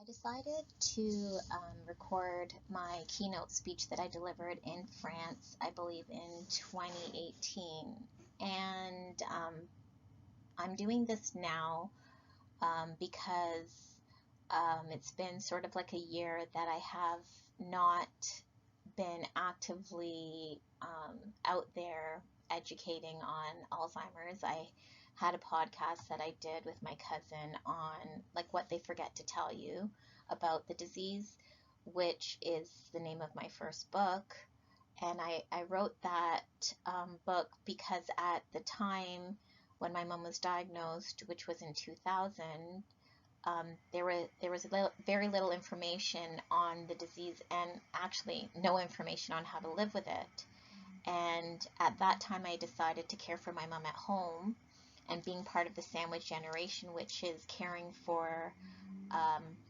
I decided to record my keynote speech that I delivered in France, I believe in 2018. And I'm doing this now because it's been sort of like a year that I have not been actively out there educating on Alzheimer's. I had a podcast that I did with my cousin on like what they forget to tell you about the disease, which is the name of my first book. And I wrote that book because at the time when my mom was diagnosed, which was in 2000, there was very little information on the disease and actually no information on how to live with it. And at that time, I decided to care for my mom at home and being part of the sandwich generation, which is caring for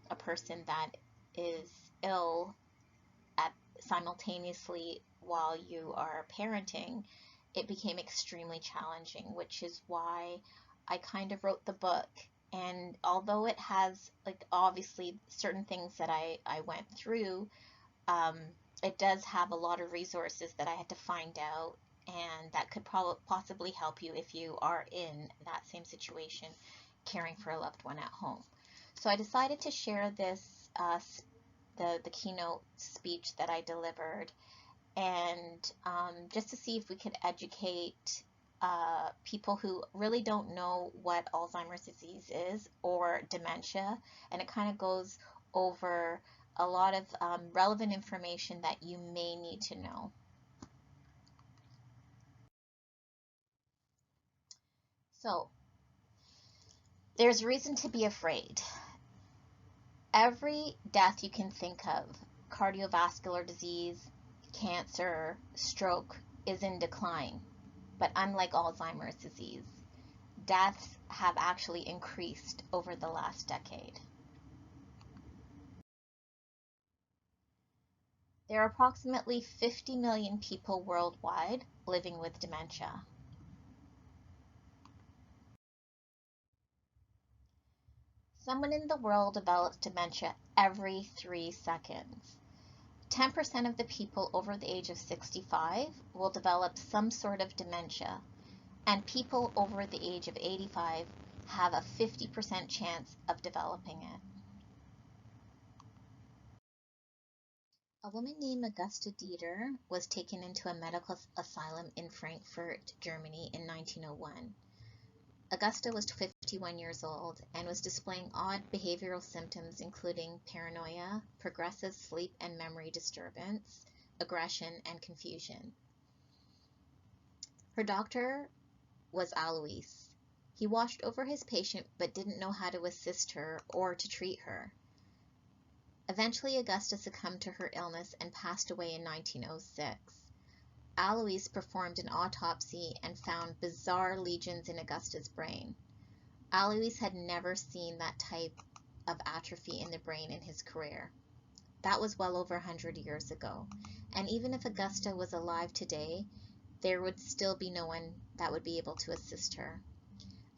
a person that is ill simultaneously while you are parenting. It became extremely challenging, which is why I kind of wrote the book. And although it has, like, obviously certain things that I went through, it does have a lot of resources that I had to find out, and that could possibly help you if you are in that same situation, caring for a loved one at home. So I decided to share this, the keynote speech that I delivered, and just to see if we could educate people who really don't know what Alzheimer's disease is or dementia, and it kind of goes over a lot of relevant information that you may need to know. So, there's reason to be afraid. Every death you can think of, cardiovascular disease, cancer, stroke, is in decline. But unlike Alzheimer's disease, deaths have actually increased over the last decade. There are approximately 50 million people worldwide living with dementia. Someone in the world develops dementia every 3 seconds. 10% of the people over the age of 65 will develop some sort of dementia, and people over the age of 85 have a 50% chance of developing it. A woman named Augusta Dieter was taken into a medical asylum in Frankfurt, Germany in 1901. Augusta was 51 years old and was displaying odd behavioral symptoms including paranoia, progressive sleep and memory disturbance, aggression, and confusion. Her doctor was Alois. He watched over his patient but didn't know how to assist her or to treat her. Eventually, Augusta succumbed to her illness and passed away in 1906. Alois performed an autopsy and found bizarre lesions in Augusta's brain. Alois had never seen that type of atrophy in the brain in his career. That was well over 100 years ago, and even if Augusta was alive today, there would still be no one that would be able to assist her.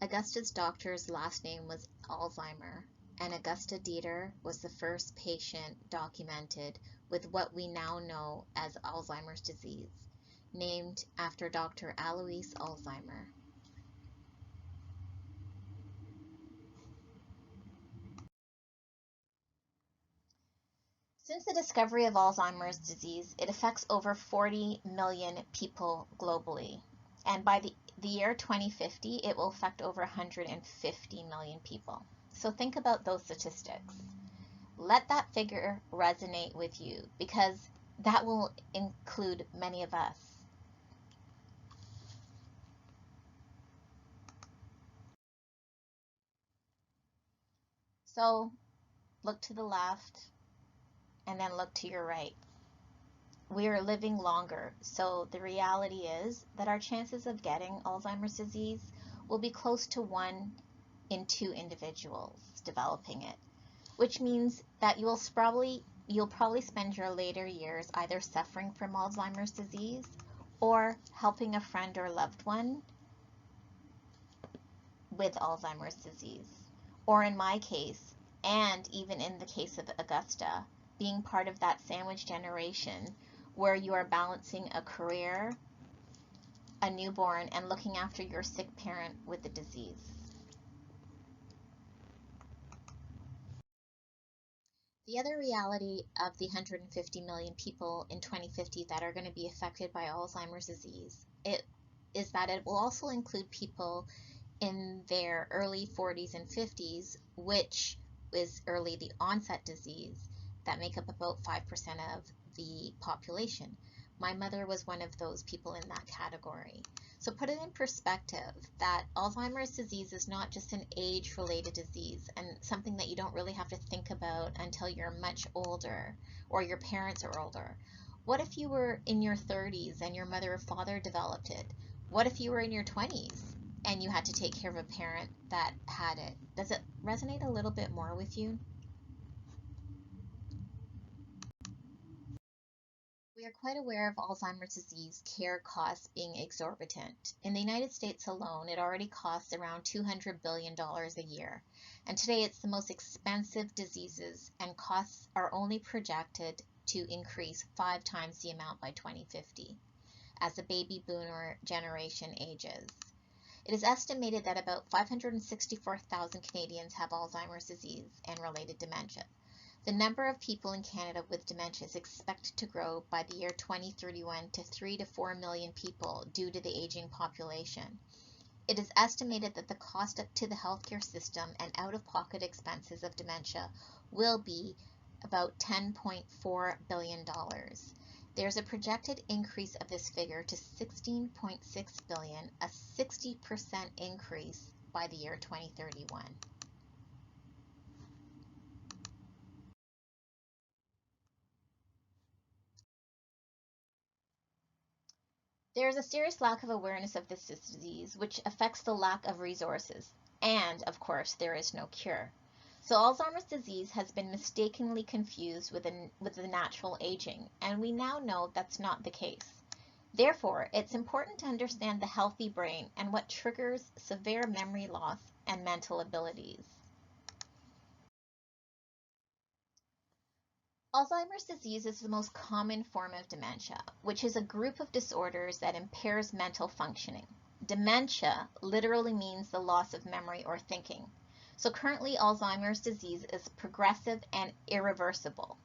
Augusta's doctor's last name was Alzheimer, and Augusta Dieter was the first patient documented with what we now know as Alzheimer's disease, named after Dr. Alois Alzheimer. Since the discovery of Alzheimer's disease, it affects over 40 million people globally, and by the year 2050, it will affect over 150 million people. So think about those statistics. Let that figure resonate with you, because that will include many of us. So look to the left and then look to your right. We are living longer, so the reality is that our chances of getting Alzheimer's disease will be close to 1 in 2 individuals developing it, which means that you'll probably spend your later years either suffering from Alzheimer's disease or helping a friend or loved one with Alzheimer's disease. Or in my case, and even in the case of Augusta, being part of that sandwich generation where you are balancing a career, a newborn, and looking after your sick parent with the disease. The other reality of the 150 million people in 2050 that are going to be affected by Alzheimer's disease is that it will also include people in their early 40s and 50s, which is early the onset disease, that make up about 5% of the population. My mother was one of those people in that category. So put it in perspective that Alzheimer's disease is not just an age-related disease and something that you don't really have to think about until you're much older or your parents are older. What if you were in your 30s and your mother or father developed it? What if you were in your 20s and you had to take care of a parent that had it? Does it resonate a little bit more with you? We are quite aware of Alzheimer's disease care costs being exorbitant. In the United States alone, it already costs around $200 billion a year. And today it's the most expensive diseases, and costs are only projected to increase 5 times the amount by 2050 as the baby boomer generation ages. It is estimated that about 564,000 Canadians have Alzheimer's disease and related dementia. The number of people in Canada with dementia is expected to grow by the year 2031 to 3 to 4 million people due to the aging population. It is estimated that the cost to the healthcare system and out-of-pocket expenses of dementia will be about $10.4 billion. There's a projected increase of this figure to $16.6 billion, a 60% increase by the year 2031. There is a serious lack of awareness of this disease, which affects the lack of resources. And, of course, there is no cure. So Alzheimer's disease has been mistakenly confused with the natural aging, and we now know that's not the case. Therefore, it's important to understand the healthy brain and what triggers severe memory loss and mental abilities. Alzheimer's disease is the most common form of dementia, which is a group of disorders that impairs mental functioning. Dementia literally means the loss of memory or thinking. So currently, Alzheimer's disease is progressive and irreversible.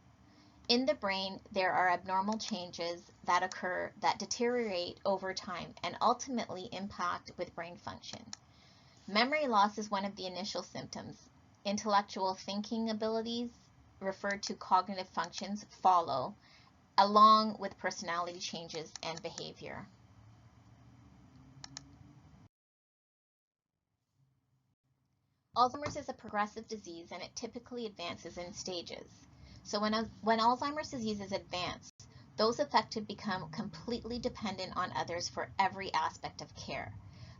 In the brain, there are abnormal changes that occur that deteriorate over time and ultimately impact with brain function. Memory loss is one of the initial symptoms. Intellectual thinking abilities, referred to cognitive functions, follow, along with personality changes and behavior. Alzheimer's is a progressive disease and it typically advances in stages. So when Alzheimer's disease is advanced, those affected become completely dependent on others for every aspect of care.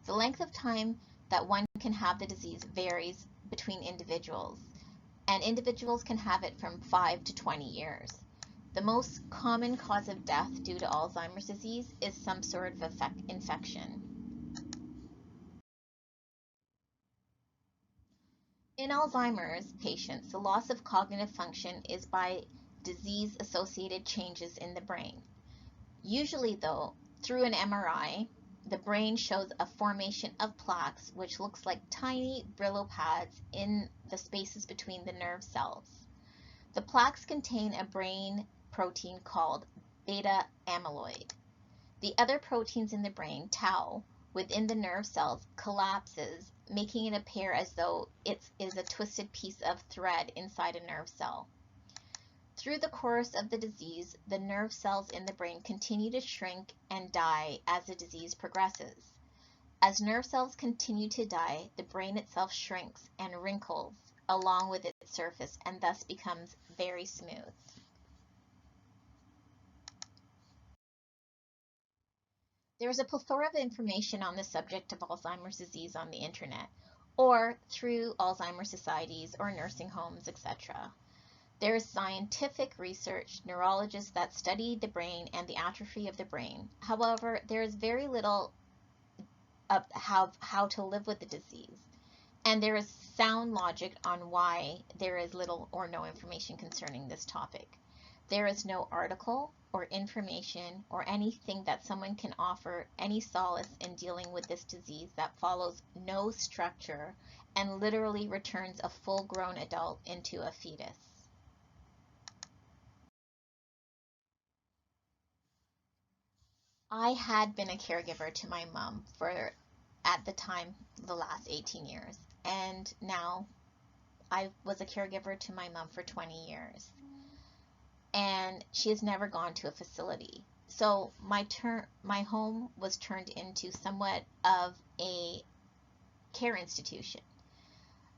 The length of time that one can have the disease varies between individuals, and individuals can have it from 5 to 20 years. The most common cause of death due to Alzheimer's disease is some sort of infection. In Alzheimer's patients, the loss of cognitive function is by disease-associated changes in the brain. Usually, though, through an MRI, the brain shows a formation of plaques which looks like tiny Brillo pads in the spaces between the nerve cells. The plaques contain a brain protein called beta amyloid. The other proteins in the brain, tau, within the nerve cells collapses, making it appear as though it is a twisted piece of thread inside a nerve cell. Through the course of the disease, the nerve cells in the brain continue to shrink and die as the disease progresses. As nerve cells continue to die, the brain itself shrinks and wrinkles along with its surface and thus becomes very smooth. There is a plethora of information on the subject of Alzheimer's disease on the internet, or through Alzheimer's societies or nursing homes, etc. There is scientific research, neurologists that study the brain and the atrophy of the brain. However, there is very little of how to live with the disease. And there is sound logic on why there is little or no information concerning this topic. There is no article or information or anything that someone can offer any solace in dealing with this disease that follows no structure and literally returns a full-grown adult into a fetus. I had been a caregiver to my mom for, at the time, the last 18 years, and now I was a caregiver to my mom for 20 years, and she has never gone to a facility. So my home was turned into somewhat of a care institution.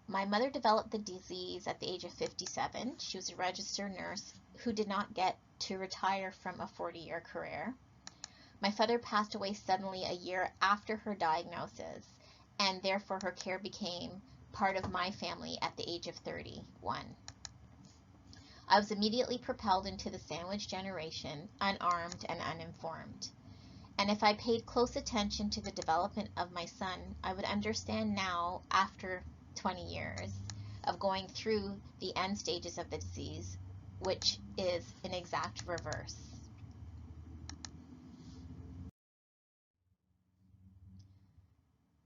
My mother developed the disease at the age of 57. She was a registered nurse who did not get to retire from a 40-year career. My father passed away suddenly a year after her diagnosis, and therefore her care became part of my family at the age of 31. I was immediately propelled into the sandwich generation, unarmed and uninformed. And if I paid close attention to the development of my son, I would understand now, after 20 years of going through the end stages of the disease, which is an exact reverse.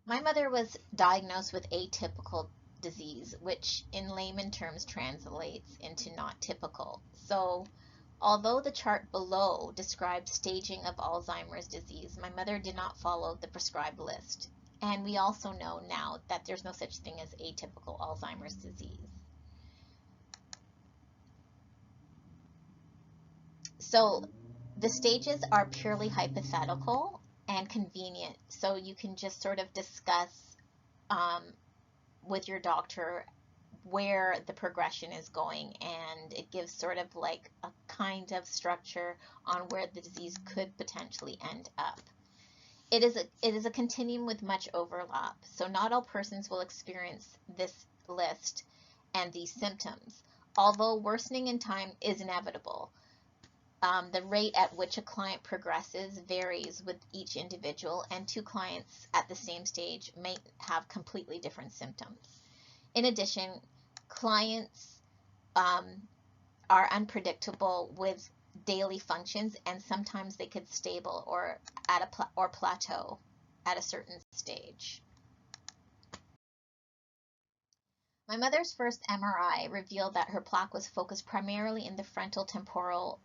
My mother was diagnosed with atypical disease, which in layman terms translates into not typical. So, although the chart below describes staging of Alzheimer's disease, my mother did not follow the prescribed list. And we also know now that there's no such thing as atypical Alzheimer's disease. So the stages are purely hypothetical and convenient, so you can just sort of discuss with your doctor where the progression is going, and it gives sort of like a kind of structure on where the disease could potentially end up. It is a continuum with much overlap, so not all persons will experience this list and these symptoms. Although worsening in time is inevitable, the rate at which a client progresses varies with each individual, and two clients at the same stage may have completely different symptoms. In addition, clients are unpredictable with daily functions, and sometimes they could stable or plateau at a certain stage. My mother's first MRI revealed that her plaque was focused primarily in the frontal temporal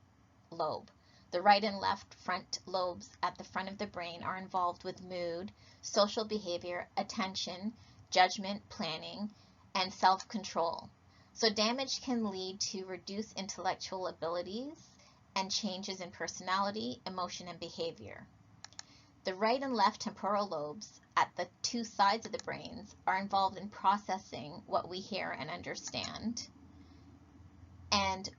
lobe. The right and left front lobes at the front of the brain are involved with mood, social behavior, attention, judgment, planning, and self-control. So damage can lead to reduced intellectual abilities and changes in personality, emotion, and behavior. The right and left temporal lobes at the two sides of the brains are involved in processing what we hear and understand and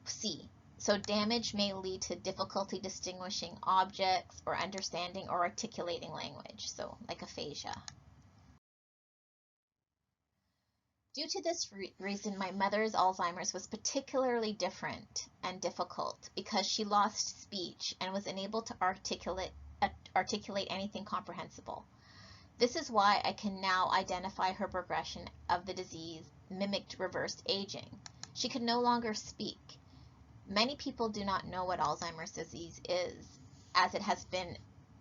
see. So damage may lead to difficulty distinguishing objects or understanding or articulating language, so like aphasia. Due to this reason, my mother's Alzheimer's was particularly different and difficult because she lost speech and was unable to articulate anything comprehensible. This is why I can now identify her progression of the disease mimicked reversed aging. She could no longer speak. Many people do not know what Alzheimer's disease is, as it has been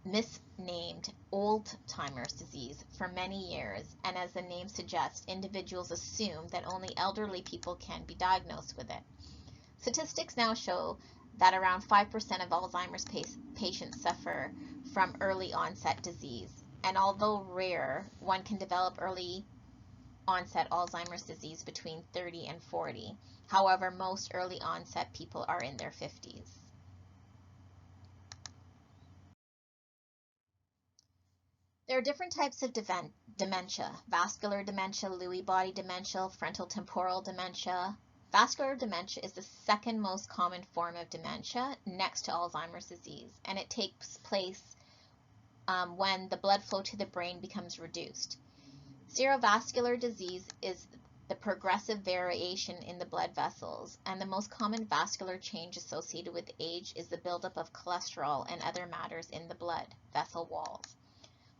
misnamed old-timers disease for many years, and as the name suggests, individuals assume that only elderly people can be diagnosed with it. Statistics now show that around 5% of Alzheimer's patients suffer from early onset disease, and although rare, one can develop early onset Alzheimer's disease between 30 and 40. However, most early onset people are in their 50s. There are different types of dementia: vascular dementia, Lewy body dementia, frontal temporal dementia. Vascular dementia is the second most common form of dementia next to Alzheimer's disease, and it takes place when the blood flow to the brain becomes reduced. Cerebrovascular disease is the progressive variation in the blood vessels, and the most common vascular change associated with age is the buildup of cholesterol and other matters in the blood vessel walls.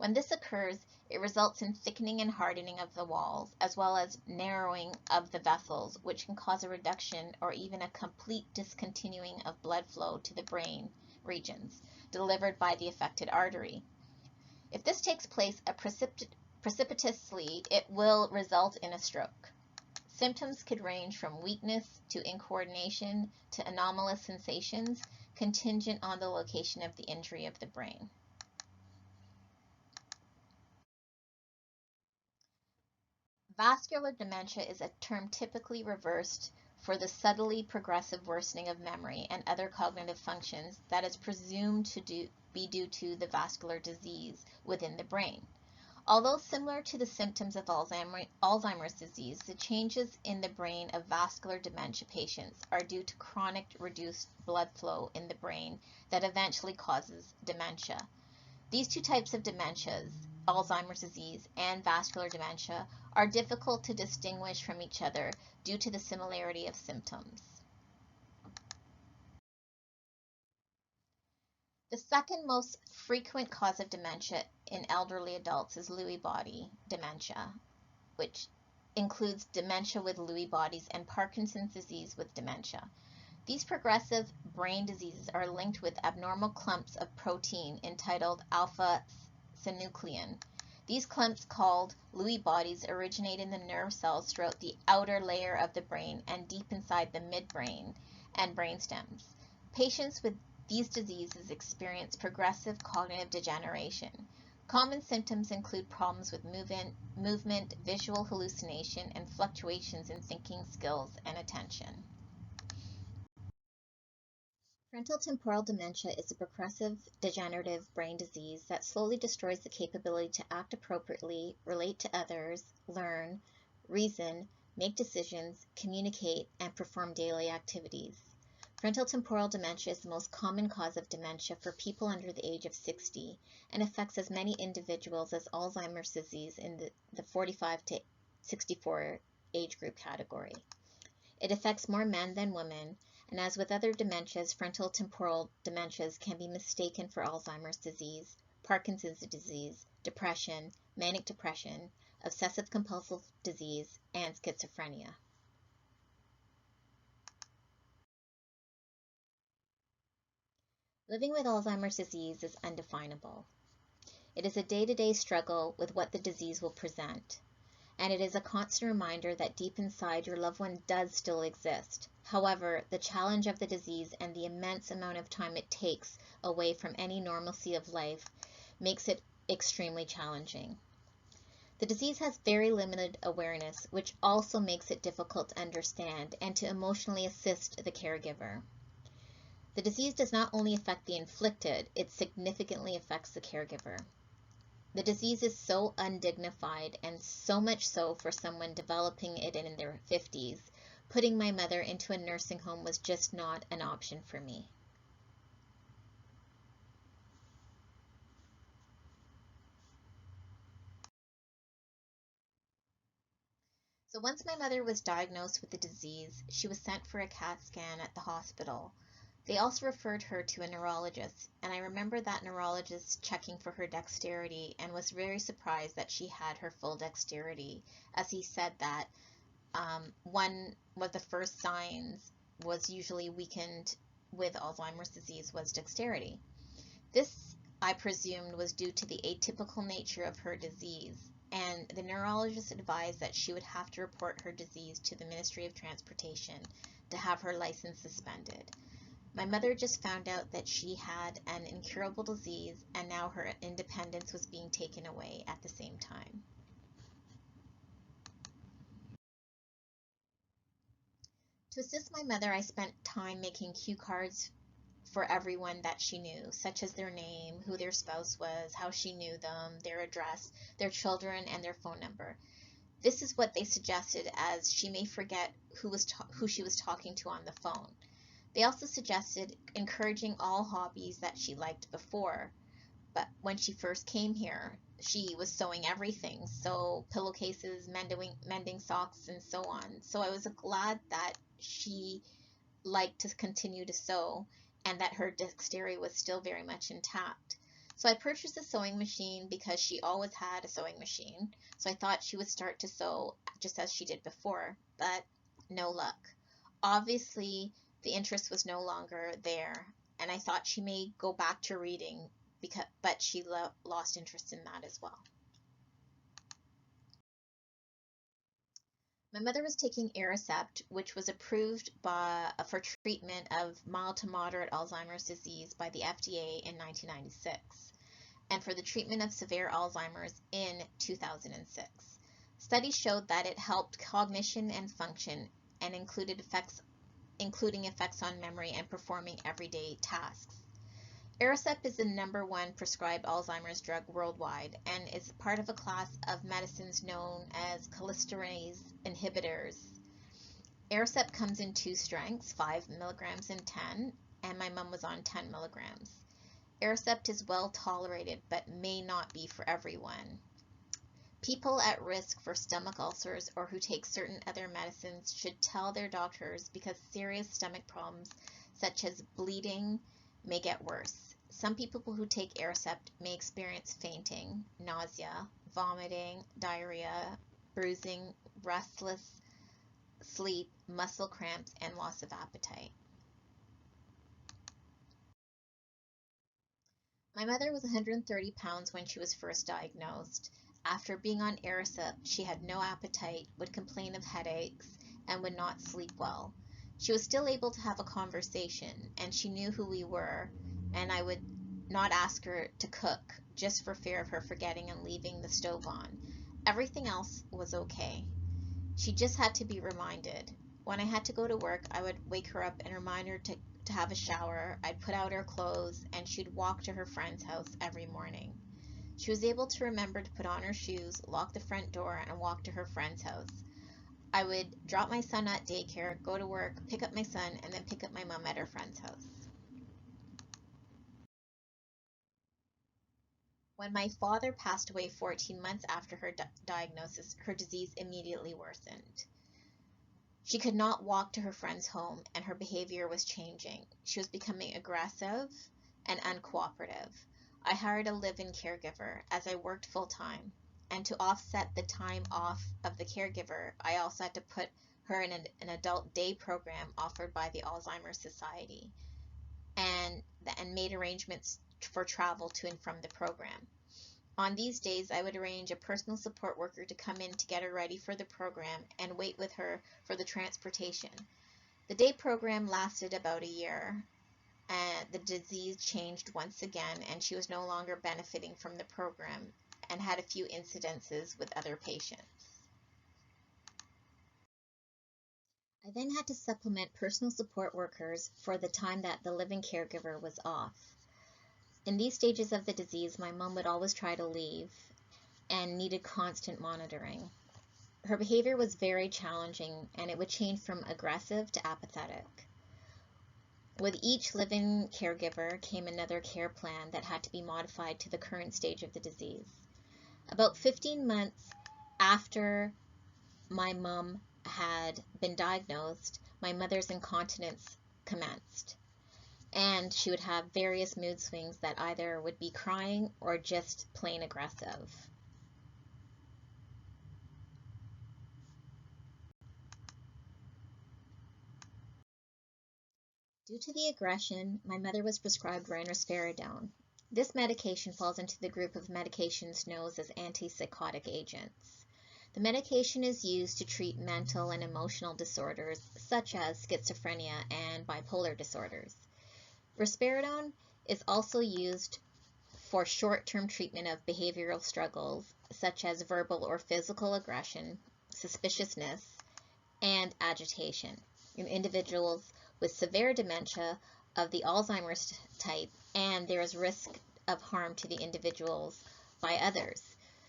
When this occurs, it results in thickening and hardening of the walls, as well as narrowing of the vessels, which can cause a reduction or even a complete discontinuing of blood flow to the brain regions delivered by the affected artery. If this takes place precipitously, it will result in a stroke. Symptoms could range from weakness to incoordination to anomalous sensations, contingent on the location of the injury of the brain. Vascular dementia is a term typically reversed for the subtly progressive worsening of memory and other cognitive functions that is presumed to be due to the vascular disease within the brain. Although similar to the symptoms of Alzheimer's disease, the changes in the brain of vascular dementia patients are due to chronic reduced blood flow in the brain that eventually causes dementia. These two types of dementias, Alzheimer's disease and vascular dementia, are difficult to distinguish from each other due to the similarity of symptoms. The second most frequent cause of dementia in elderly adults is Lewy body dementia, which includes dementia with Lewy bodies and Parkinson's disease with dementia. These progressive brain diseases are linked with abnormal clumps of protein entitled alpha-synuclein. These clumps, called Lewy bodies, originate in the nerve cells throughout the outer layer of the brain and deep inside the midbrain and brain stems. Patients with these diseases experience progressive cognitive degeneration. Common symptoms include problems with movement, visual hallucination, and fluctuations in thinking skills and attention. Frontal temporal dementia is a progressive degenerative brain disease that slowly destroys the capability to act appropriately, relate to others, learn, reason, make decisions, communicate, and perform daily activities. Frontal temporal dementia is the most common cause of dementia for people under the age of 60 and affects as many individuals as Alzheimer's disease in the 45 to 64 age group category. It affects more men than women, and as with other dementias, frontal temporal dementias can be mistaken for Alzheimer's disease, Parkinson's disease, depression, manic depression, obsessive compulsive disease, and schizophrenia. Living with Alzheimer's disease is undefinable. It is a day-to-day struggle with what the disease will present, and it is a constant reminder that deep inside your loved one does still exist. However, the challenge of the disease and the immense amount of time it takes away from any normalcy of life makes it extremely challenging. The disease has very limited awareness, which also makes it difficult to understand and to emotionally assist the caregiver. The disease does not only affect the inflicted, it significantly affects the caregiver. The disease is so undignified, and so much so for someone developing it in their 50s. Putting my mother into a nursing home was just not an option for me. So once my mother was diagnosed with the disease, she was sent for a CAT scan at the hospital. They also referred her to a neurologist, and I remember that neurologist checking for her dexterity and was very surprised that she had her full dexterity, as he said that one of the first signs was usually weakened with Alzheimer's disease was dexterity. This, I presumed, was due to the atypical nature of her disease, and the neurologist advised that she would have to report her disease to the Ministry of Transportation to have her license suspended. My mother just found out that she had an incurable disease, and now her independence was being taken away at the same time. To assist my mother, I spent time making cue cards for everyone that she knew, such as their name, who their spouse was, how she knew them, their address, their children, and their phone number. This is what they suggested, as she may forget who she was talking to on the phone. They also suggested encouraging all hobbies that she liked before, but when she first came here, she was sewing everything, so pillowcases, mending socks, and so on. So I was glad that she liked to continue to sew and that her dexterity was still very much intact. So I purchased a sewing machine because she always had a sewing machine. So I thought she would start to sew just as she did before, but no luck. Obviously, the interest was no longer there, and I thought she may go back to reading, but she lost interest in that as well. My mother was taking Aricept, which was approved for treatment of mild to moderate Alzheimer's disease by the FDA in 1996, and for the treatment of severe Alzheimer's in 2006. Studies showed that it helped cognition and function and including effects on memory and performing everyday tasks. Aricept is the #1 prescribed Alzheimer's drug worldwide and is part of a class of medicines known as cholinesterase inhibitors. Aricept comes in 2 strengths, 5 milligrams and 10, and my mom was on 10 milligrams. Aricept is well tolerated but may not be for everyone. People at risk for stomach ulcers or who take certain other medicines should tell their doctors because serious stomach problems such as bleeding may get worse. Some people who take Aricept may experience fainting, nausea, vomiting, diarrhea, bruising, restless sleep, muscle cramps, and loss of appetite. My mother was 130 pounds when she was first diagnosed. After being on Aricept, she had no appetite, would complain of headaches, and would not sleep well. She was still able to have a conversation, and she knew who we were, and I would not ask her to cook, just for fear of her forgetting and leaving the stove on. Everything else was okay. She just had to be reminded. When I had to go to work, I would wake her up and remind her to have a shower. I'd put out her clothes, and she'd walk to her friend's house every morning. She was able to remember to put on her shoes, lock the front door, and walk to her friend's house. I would drop my son at daycare, go to work, pick up my son, and then pick up my mom at her friend's house. When my father passed away 14 months after her diagnosis, her disease immediately worsened. She could not walk to her friend's home, and her behavior was changing. She was becoming aggressive and uncooperative. I hired a live-in caregiver as I worked full-time, and to offset the time off of the caregiver, I also had to put her in an adult day program offered by the Alzheimer's Society, and made arrangements for travel to and from the program. On these days, I would arrange a personal support worker to come in to get her ready for the program and wait with her for the transportation. The day program lasted about a year, and the disease changed once again, and she was no longer benefiting from the program and had a few incidences with other patients. I then had to supplement personal support workers for the time that the living caregiver was off. In these stages of the disease, my mom would always try to leave and needed constant monitoring. Her behavior was very challenging, and it would change from aggressive to apathetic. With each living caregiver came another care plan that had to be modified to the current stage of the disease. About 15 months after my mom had been diagnosed, my mother's incontinence commenced, and she would have various mood swings that either would be crying or just plain aggressive. Due to the aggression, my mother was prescribed risperidone. This medication falls into the group of medications known as antipsychotic agents. The medication is used to treat mental and emotional disorders such as schizophrenia and bipolar disorders. Risperidone is also used for short-term treatment of behavioral struggles such as verbal or physical aggression, suspiciousness, and agitation in individuals with severe dementia of the Alzheimer's type, and there is risk of harm to the individuals by others.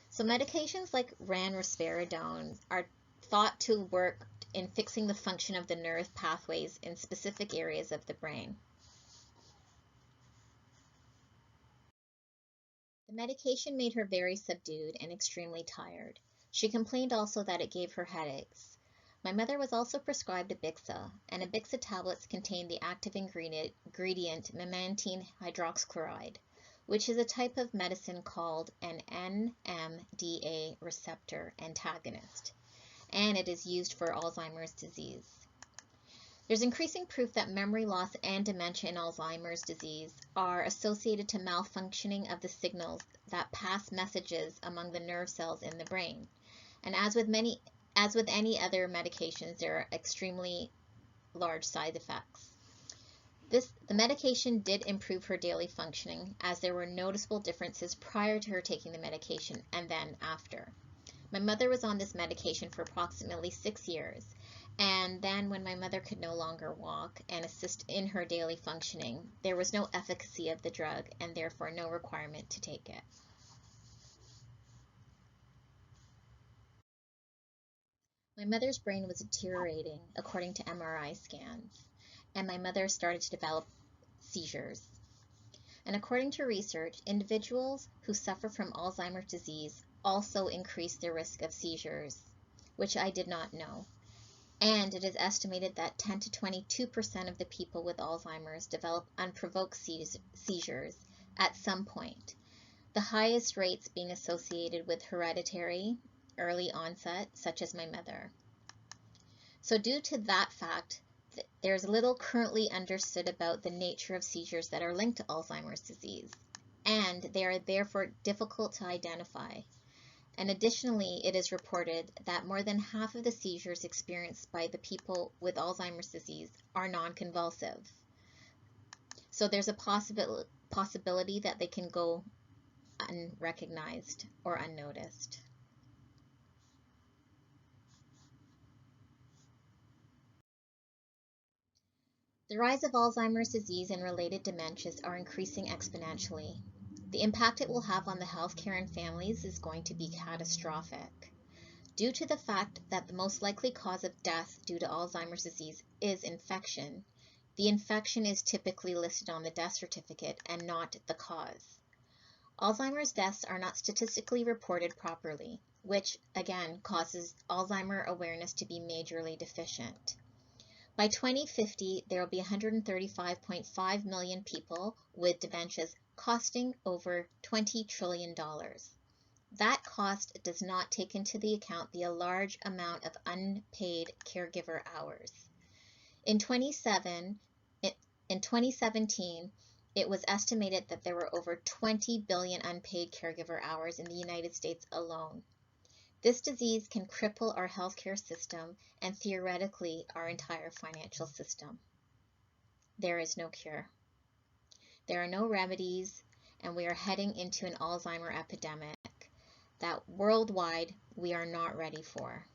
So medications like risperidone are thought to work in fixing the function of the nerve pathways in specific areas of the brain. The medication made her very subdued and extremely tired. She complained also that it gave her headaches. My mother was also prescribed Abixa, and Abixa tablets contain the active ingredient memantine hydroxychloride, which is a type of medicine called an NMDA receptor antagonist, and it is used for Alzheimer's disease. There's increasing proof that memory loss and dementia in Alzheimer's disease are associated to malfunctioning of the signals that pass messages among the nerve cells in the brain. And as with any other medications, there are extremely large side effects. The medication did improve her daily functioning, as there were noticeable differences prior to her taking the medication and then after. My mother was on this medication for approximately 6 years, and then when my mother could no longer walk and assist in her daily functioning, there was no efficacy of the drug and therefore no requirement to take it. My mother's brain was deteriorating according to MRI scans, and my mother started to develop seizures. And according to research, individuals who suffer from Alzheimer's disease also increase their risk of seizures, which I did not know. And it is estimated that 10 to 22% of the people with Alzheimer's develop unprovoked seizures at some point, the highest rates being associated with hereditary early onset, such as my mother. So due to that fact, there's little currently understood about the nature of seizures that are linked to Alzheimer's disease, and they are therefore difficult to identify. And additionally, it is reported that more than half of the seizures experienced by the people with Alzheimer's disease are non-convulsive. So there's a possibility that they can go unrecognized or unnoticed. The rise of Alzheimer's disease and related dementias are increasing exponentially. The impact it will have on the healthcare and families is going to be catastrophic. Due to the fact that the most likely cause of death due to Alzheimer's disease is infection, the infection is typically listed on the death certificate and not the cause. Alzheimer's deaths are not statistically reported properly, which again causes Alzheimer awareness to be majorly deficient. By 2050, there will be 135.5 million people with dementias, costing over $20 trillion. That cost does not take into the account the large amount of unpaid caregiver hours. In 2017, it was estimated that there were over 20 billion unpaid caregiver hours in the United States alone. This disease can cripple our healthcare system and theoretically our entire financial system. There is no cure. There are no remedies, and we are heading into an Alzheimer epidemic that worldwide we are not ready for.